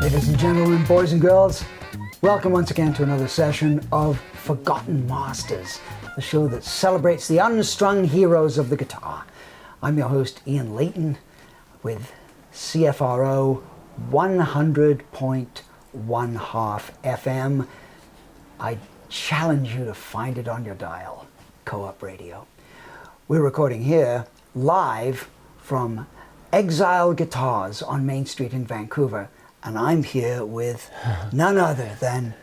Ladies and gentlemen, boys and girls, welcome once again to another session of Forgotten Masters, the show that celebrates the unstrung heroes of the guitar. I'm your host, Ian Layton, with CFRO 100.1 FM. I challenge you to find it on your dial, Co-op Radio. We're recording here live from Exile Guitars on Main Street in Vancouver, and I'm here with none other than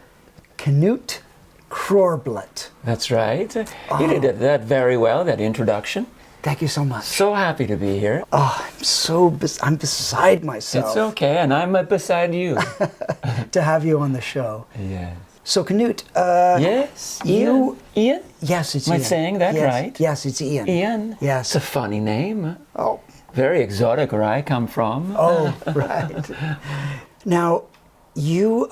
Knut Krorblet. That's right. You did that very well, that introduction. Thank you so much. So happy to be here. Oh, I'm beside myself. It's okay, and I'm beside you. To have you on the show. Yes. So Knut, Yes, you... Ian? Yes, it's Am Ian. I saying that Yes. right? Yes, it's Ian. Ian? Yes. It's a funny name. Oh, Very exotic where I come from. oh, right. Now, you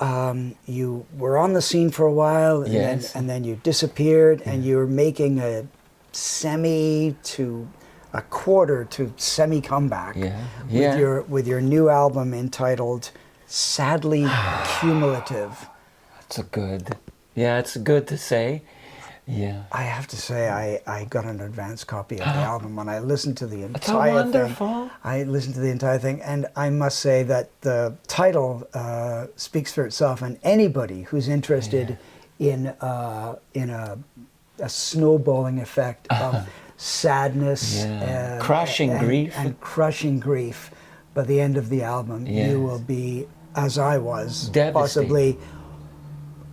were on the scene for a while, and, Yes. then you disappeared, and you were making a semi to a quarter to semi comeback with your new album entitled "Sadly Cumulative." It's it's good to say. Yeah. I have to say, I got an advance copy of the album, and I listened to the It's entire wonderful. thing. I listened to the entire thing, and I must say that the title speaks for itself. And anybody who's interested in a snowballing effect of sadness, Crushing grief. and crushing grief, by the end of the album, Yes. you will be, as I was, Devastated. possibly.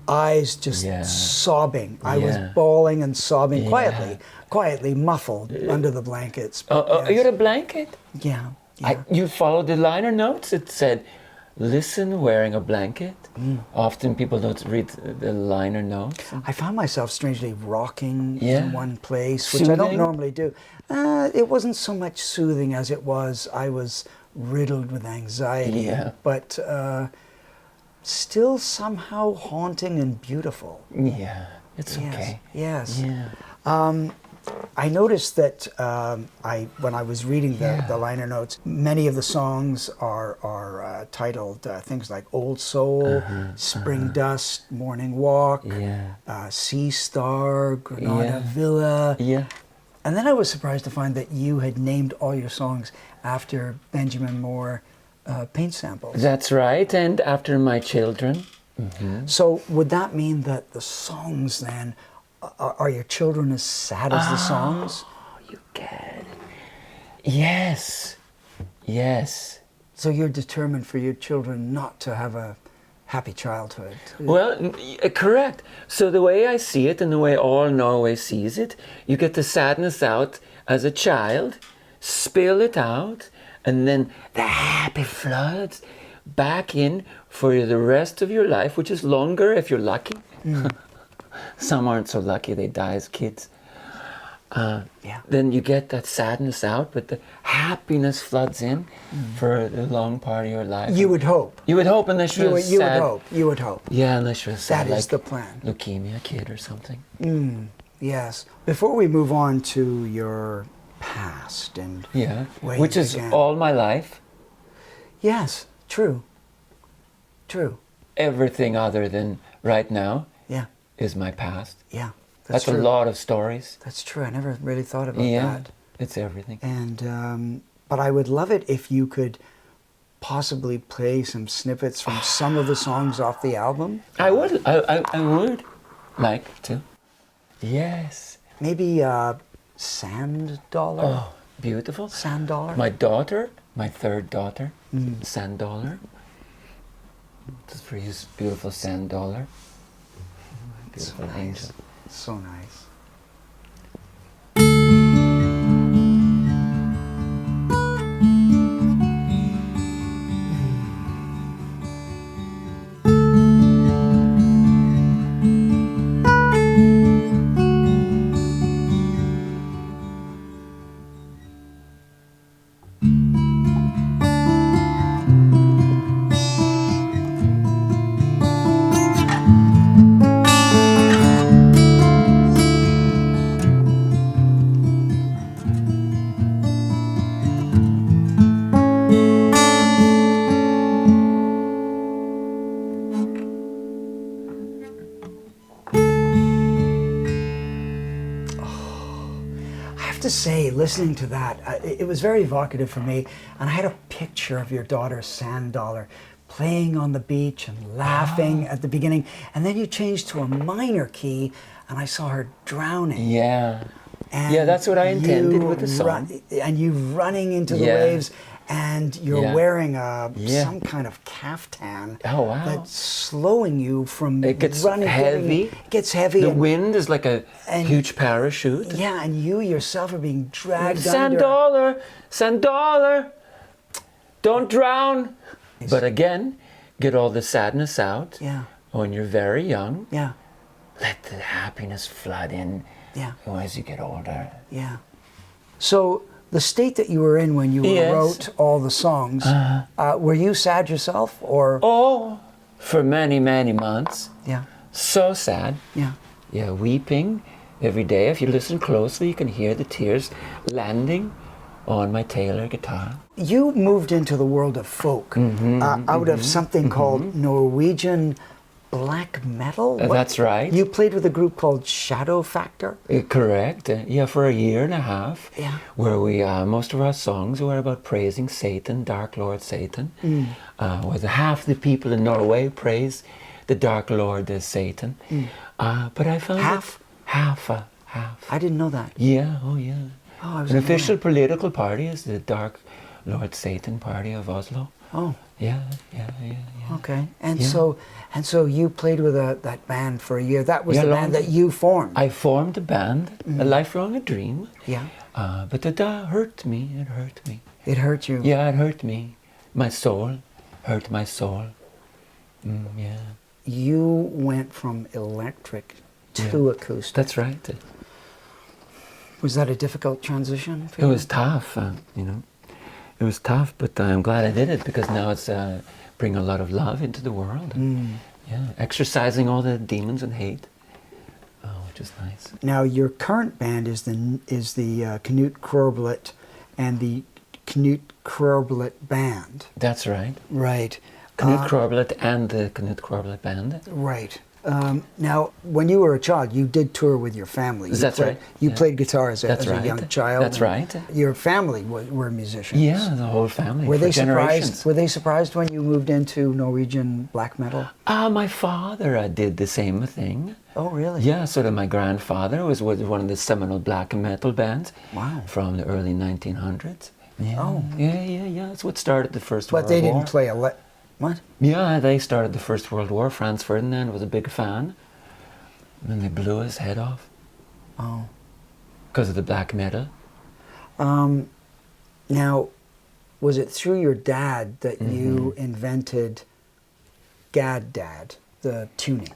Eyes just sobbing. I was Yeah. bawling and sobbing Yeah. quietly muffled under the blankets. You had a blanket? Yeah. You followed the liner notes? It said, listen wearing a blanket. Often people don't read the liner notes. I found myself strangely rocking Yeah. in one place, which I don't Soothing? normally do. It wasn't so much soothing as it was I was riddled with anxiety, Yeah. but still somehow haunting and beautiful. Yeah, it's Yes. okay. Yes. Yeah. I noticed that when I was reading the liner notes, many of the songs are titled things like Old Soul, Spring Dust, Morning Walk, Sea Star, Granada Villa. Yeah. And then I was surprised to find that you had named all your songs after Benjamin Moore paint samples. That's right, and after my children. So would that mean that the songs then, are your children as sad as the songs? You get it. Yes. Yes. So you're determined for your children not to have a happy childhood? Well, correct. So the way I see it and the way all Norway sees it, you get the sadness out as a child, spill it out, and then the happy floods back in for the rest of your life, which is longer if you're lucky. Some aren't so lucky, they die as kids. Then you get that sadness out, but the happiness floods in for the long part of your life. You would hope. You would hope, unless you're You would sad. hope. You would hope. Yeah, unless you're sad, That is like the plan. leukemia kid or something. Yes. Before we move on to your past and Yeah, where which you is began. all my life. Yes, true. True. Everything other than right now Yeah. is my past. Yeah. That's true. a lot of stories. That's true. I never really thought about Yeah, that. it's everything. And but I would love it if you could possibly play some snippets from some of the songs off the album. I would like to. Yes. Maybe Sand Dollar. Oh, beautiful. Sand Dollar. My daughter, my third daughter, Sand Dollar. This is for you, beautiful Sand Dollar. Beautiful nice. angel. So nice. say, listening to that, it was very evocative for me. And I had a picture of your daughter, Sand Dollar, playing on the beach and laughing at the beginning. And then you changed to a minor key, and I saw her drowning. Yeah. And Yeah, that's what I intended you with the song. And you running into the Yeah. waves, and you're Yeah. wearing Yeah. some kind of caftan. Oh, wow. That's slowing you from It gets running. heavy. It gets heavy. The and, wind is like a and- huge parachute. Yeah, and you yourself are being dragged Sand under. Dollar, Sand Dollar, don't drown. But again, get all the sadness out. Yeah. When you're very young, Yeah, let the happiness flood in. yeah, As you get older. yeah. So the state that you were in when you Yes. wrote all the songs, were you sad yourself, or? Oh, for many, many months. Yeah, So sad. yeah. Yeah, weeping every day. If you listen closely, you can hear the tears landing on my Taylor guitar. You moved into the world of folk out of something called Norwegian black metal. That's right. You played with a group called Shadow Factor. Correct. Yeah, for a year and a half. Yeah. Where we most of our songs were about praising Satan, Dark Lord Satan. Where half the people in Norway praise the Dark Lord as Satan. But I found Half? Half. I didn't know that. Yeah. Oh, yeah. Oh, I was An in official political party is the Dark Lord Satan Party of Oslo. Oh, Yeah. okay. And Yeah. so you played with that band for a year. That was Yeah, the long band that time. you formed. I formed a band, a lifelong dream. Yeah. But it hurt me. It hurt me. It hurt you. Yeah, it hurt me. My soul hurt my soul. Yeah, You went from electric to acoustic. that's right. Was that a difficult transition for It you? was tough, It was tough, but I'm glad I did it because now it's bring a lot of love into the world. Yeah, exercising all the demons and hate, which is nice. Now, your current band is the Knut Krorblet and the Knut Krorblet Band. That's right. Right. Knut Krorblet and the Knut Krorblet Band. Right. Now, when you were a child, you did tour with your family. That's right. You Yeah. played guitar as That's a right. young child. That's right. Your family were musicians. Yeah, the whole family. Were for they generations. surprised? Were they surprised when you moved into Norwegian black metal? My father did the same thing. Oh, really? Yeah, sort of my grandfather was with one of the seminal black metal bands. Wow. From the early 1900s. Yeah. Oh. Yeah. That's what started the First But World they War. didn't play what? Yeah, they started the First World War. Franz Ferdinand was a big fan. And then they blew his head off Oh. because of the black metal. Now, was it through your dad that you invented Gad Dad, the tuning?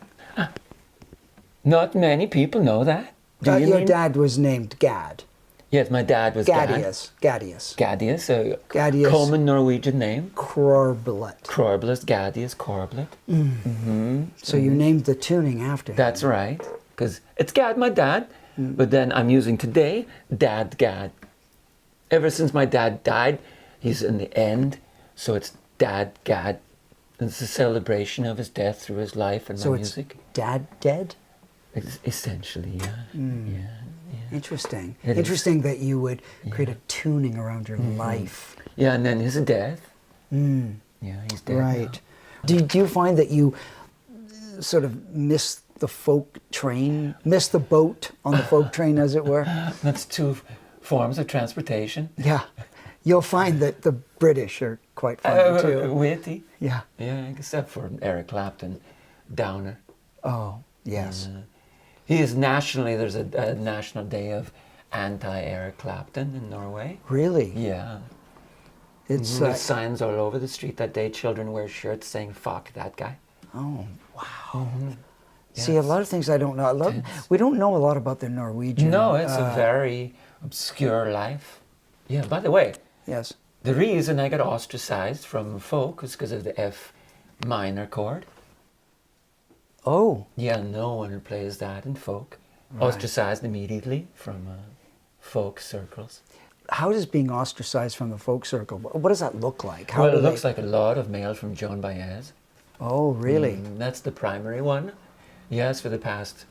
Not many people know that. Do you Your mean? dad was named Gad. Yes, my dad was Gad. Gadius. Gadius. Gadius, a Gadius. common Norwegian name. Krorblet. Krorblet, Gadius, Korblet. So you named the tuning after him. That's right, because it's Gad, my dad, but then I'm using today Dad Gad. Ever since my dad died, he's in the end, so it's Dad Gad. It's a celebration of his death through his life and So my it's music. Dad Dead? Essentially, yeah. Yeah. Interesting. It is. Interesting that you would create a tuning around your life. Yeah, and then his death. Yeah, he's dead. Right. Do you find that you sort of miss the folk train, miss the boat on the folk train, as it were? Now. That's two forms of transportation. Yeah. You'll find that the British are quite funny too. Witty. Yeah. Yeah, except for Eric Clapton, Downer. Oh, yes. He is nationally, there's a national day of anti-Eric Clapton in Norway. Really? Yeah. It's There's signs all over the street that day. Children wear shirts saying, fuck that guy. oh, wow. Yeah, See, a it's lot of things I don't know. intense. We don't know a lot about the Norwegian. No, it's a very obscure life. Yeah, by the way, Yes. the reason I got ostracized from folk is because of the F minor chord. Oh, Yeah, no one plays that in folk. Right. Ostracized immediately from folk circles. how does being ostracized from the folk circle? What does that look like? How Well, do it looks they- like a lot of mail from Joan Baez. Oh, really? That's the primary one. Yes, for the past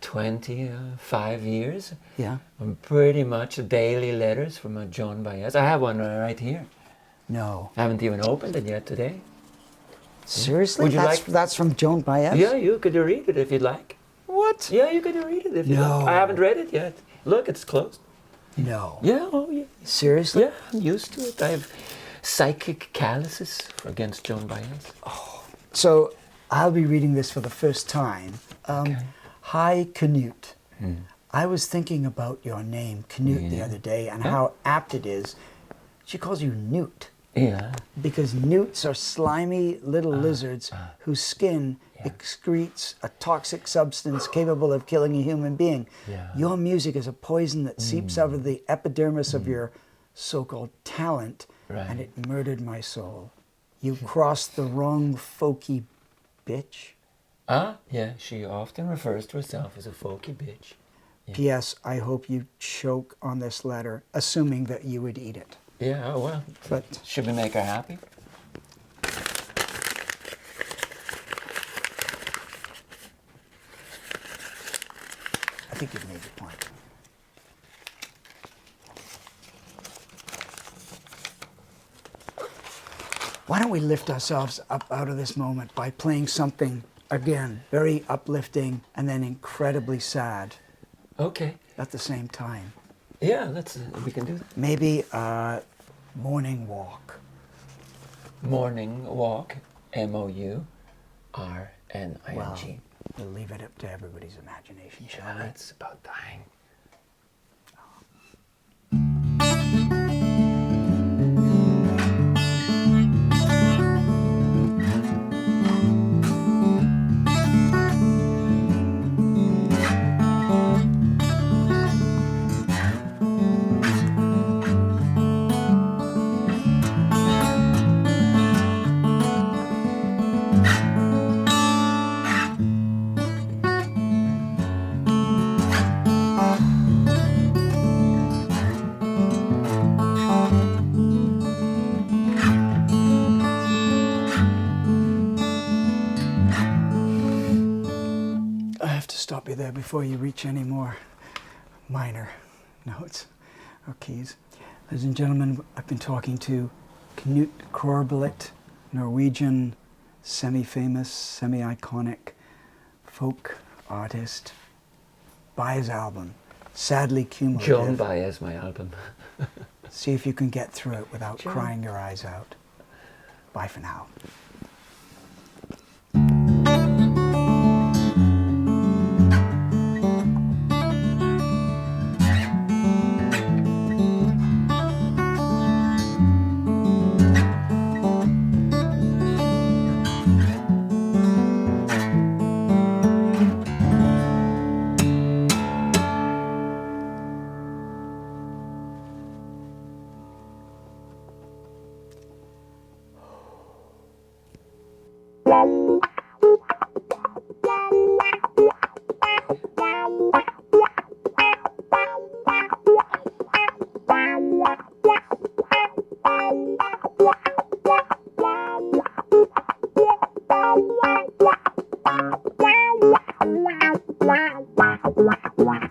25 years. Yeah. Pretty much daily letters from Joan Baez. I have one right here. No. I haven't even opened it yet today. Seriously? Would you that's, like- that's from Joan Baez? Yeah, you could read it if you'd like. What? Yeah, you could read it if you'd No. like. I haven't read it yet. Look, it's closed. No. Yeah, oh yeah. Seriously? Yeah, I'm used to it. I have psychic calluses against Joan Baez. So I'll be reading this for the first time. Hi, Canute. I was thinking about your name, Canute, the other day, and how apt it is. She calls you Newt Yeah. because newts are slimy little lizards whose skin excretes a toxic substance capable of killing a human being. Yeah. Your music is a poison that seeps out of the epidermis of your so-called talent, and Right. it murdered my soul. You crossed the wrong folky bitch. Yeah, she often refers to herself as a folky bitch. P.S. I hope you choke on this letter, assuming that you would eat it. Yeah, oh well. But Should we make her happy? I think you've made your point. Why don't we lift ourselves up out of this moment by playing something, again, very uplifting and then incredibly sad Okay. at the same time? Yeah, we can do that. Maybe Morning Walk. Morning walk, Mourning. Well, we'll leave it up to everybody's imagination, shall Yeah, we? it's about dying. I have to stop you there before you reach any more minor notes or keys. Ladies and gentlemen, I've been talking to Knut Korbelit, Norwegian, semi-famous, semi-iconic folk artist, by his album, Sadly Cumulative. Joan Baez, my album. See if you can get through it without Joan. crying your eyes out. Bye for now. Wow.